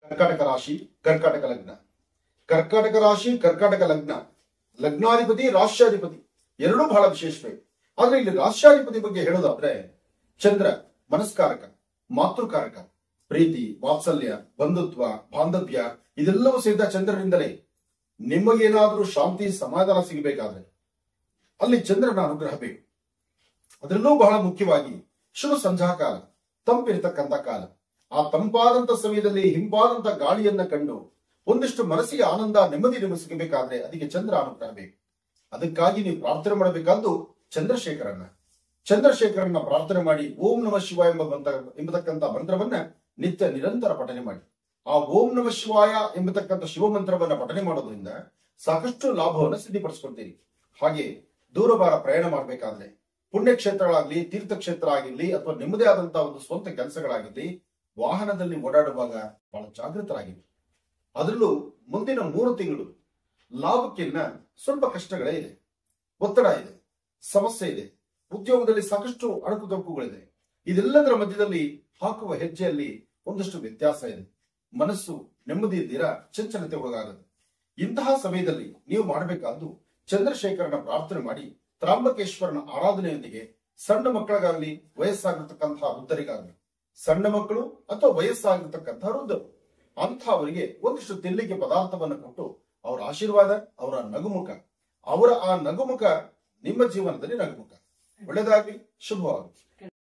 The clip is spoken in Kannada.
ಕರ್ಕಾಟಕ ರಾಶಿ, ಕರ್ಕಾಟಕ ಲಗ್ನ. ಕರ್ಕಾಟಕ ರಾಶಿ, ಕರ್ಕಾಟಕ ಲಗ್ನ. ಲಗ್ನಾಧಿಪತಿ, ರಾಶ್ಯಾಧಿಪತಿ ಎರಡೂ ಬಹಳ ವಿಶೇಷವೇ. ಆದ್ರೆ ಇಲ್ಲಿ ರಾಶ್ಯಾಧಿಪತಿ ಬಗ್ಗೆ ಹೇಳೋದಾದ್ರೆ ಚಂದ್ರ ಮನಸ್ಕಾರಕ, ಮಾತೃಕಾರಕ, ಪ್ರೀತಿ, ವಾತ್ಸಲ್ಯ, ಬಂಧುತ್ವ, ಬಾಂಧವ್ಯ ಇದೆಲ್ಲವೂ ಸಹಿತ ಚಂದ್ರನಿಂದಲೇ. ನಿಮಗೇನಾದ್ರೂ ಶಾಂತಿ ಸಮಾಧಾನ ಸಿಗಬೇಕಾದ್ರೆ ಅಲ್ಲಿ ಚಂದ್ರನ ಅನುಗ್ರಹ ಬೇಕು. ಅದರಲ್ಲೂ ಬಹಳ ಮುಖ್ಯವಾಗಿ ಶುಭ ಸಂಧ್ಯಾಕಾಲ, ತಂಪಿರತಕ್ಕಂಥ ಕಾಲ. ಆ ತಂಪಾದಂತ ಸಮಯದಲ್ಲಿ ಹಿಂಪಾದಂತ ಗಾಳಿಯನ್ನ ಕಂಡು ಒಂದಿಷ್ಟು ಮನಸ್ಸಿಗೆ ಆನಂದ, ನೆಮ್ಮದಿ ನಿಮಗೆ ಸಿಗಬೇಕಾದ್ರೆ ಅದಕ್ಕೆ ಚಂದ್ರ ಅನುಗ್ರಹ ಬೇಕು. ಅದಕ್ಕಾಗಿ ನೀವು ಪ್ರಾರ್ಥನೆ ಮಾಡಬೇಕಾದ್ದು ಚಂದ್ರಶೇಖರನ್ನ ಪ್ರಾರ್ಥನೆ ಮಾಡಿ ಓಂ ನಮಃ ಶಿವಾಯ ಎಂಬತಕ್ಕಂಥ ಮಂತ್ರವನ್ನ ನಿತ್ಯ ನಿರಂತರ ಪಠನೆ ಮಾಡಿ. ಆ ಓಂ ನಮಃ ಶಿವಾಯ ಎಂಬತಕ್ಕಂಥ ಶಿವ ಮಂತ್ರವನ್ನ ಪಠನೆ ಮಾಡೋದ್ರಿಂದ ಸಾಕಷ್ಟು ಲಾಭವನ್ನು ಸಿದ್ಧಿಪಡಿಸ್ಕೊಳ್ತೀರಿ. ಹಾಗೆ ದೂರಭಾರ ಪ್ರಯಾಣ ಮಾಡಬೇಕಾದ್ರೆ ಪುಣ್ಯಕ್ಷೇತ್ರಗಳಾಗ್ಲಿ, ತೀರ್ಥಕ್ಷೇತ್ರ ಆಗಿರ್ಲಿ, ಅಥವಾ ನಿಮ್ಮದೇ ಆದಂತಹ ಒಂದು ಸ್ವಂತ ಕೆಲಸಗಳಾಗಿರ್ಲಿ, ವಾಹನದಲ್ಲಿ ಓಡಾಡುವಾಗ ಬಹಳ ಜಾಗೃತರಾಗಿರಿ. ಅದರಲ್ಲೂ ಮುಂದಿನ 3 ತಿಂಗಳು ಲಾಭಕ್ಕಿನ್ನ ಸ್ವಲ್ಪ ಕಷ್ಟಗಳೇ ಇದೆ, ಒತ್ತಡ ಇದೆ, ಸಮಸ್ಯೆ ಇದೆ, ಉದ್ಯೋಗದಲ್ಲಿ ಸಾಕಷ್ಟು ಅಡಕುದೊಡಕುಗಳಿದೆ. ಇದೆಲ್ಲದರ ಮಧ್ಯದಲ್ಲಿ ಹಾಕುವ ಹೆಜ್ಜೆಯಲ್ಲಿ ಒಂದಷ್ಟು ವ್ಯತ್ಯಾಸ ಇದೆ. ಮನಸ್ಸು ನೆಮ್ಮದಿ ಇದ್ದೀರಾ, ಚಂಚಲತೆ ಒಳಗಾಗುತ್ತೆ. ಇಂತಹ ಸಮಯದಲ್ಲಿ ನೀವು ಮಾಡಬೇಕಾದ್ದು ಚಂದ್ರಶೇಖರನ ಪ್ರಾರ್ಥನೆ ಮಾಡಿ ತ್ರಾಂಬಕೇಶ್ವರನ ಆರಾಧನೆಯೊಂದಿಗೆ ಸಣ್ಣ ಮಕ್ಕಳಿಗಾಗಲಿ, ವಯಸ್ಸಾಗಿರ್ತಕ್ಕಂತಹ ವೃದ್ಧರಿಗಾಗಲಿ, ಸಣ್ಣ ಮಕ್ಕಳು ಅಥವಾ ವಯಸ್ಸಾಗಿರ್ತಕ್ಕಂತಹ ವೃದ್ಧರು ಅಂತಹವರಿಗೆ ಒಂದಿಷ್ಟು ತಿನ್ನಲಿಕ್ಕೆ ಪದಾರ್ಥವನ್ನು ಕೊಟ್ಟು ಅವರ ಆಶೀರ್ವಾದ, ಅವರ ನಗುಮುಖ, ಅವರ ಆ ನಗುಮುಖ ನಿಮ್ಮ ಜೀವನದಲ್ಲಿ ನಗುಮುಖ. ಒಳ್ಳೆಯದಾಗಲಿ, ಶುಭವಾಗಲಿ.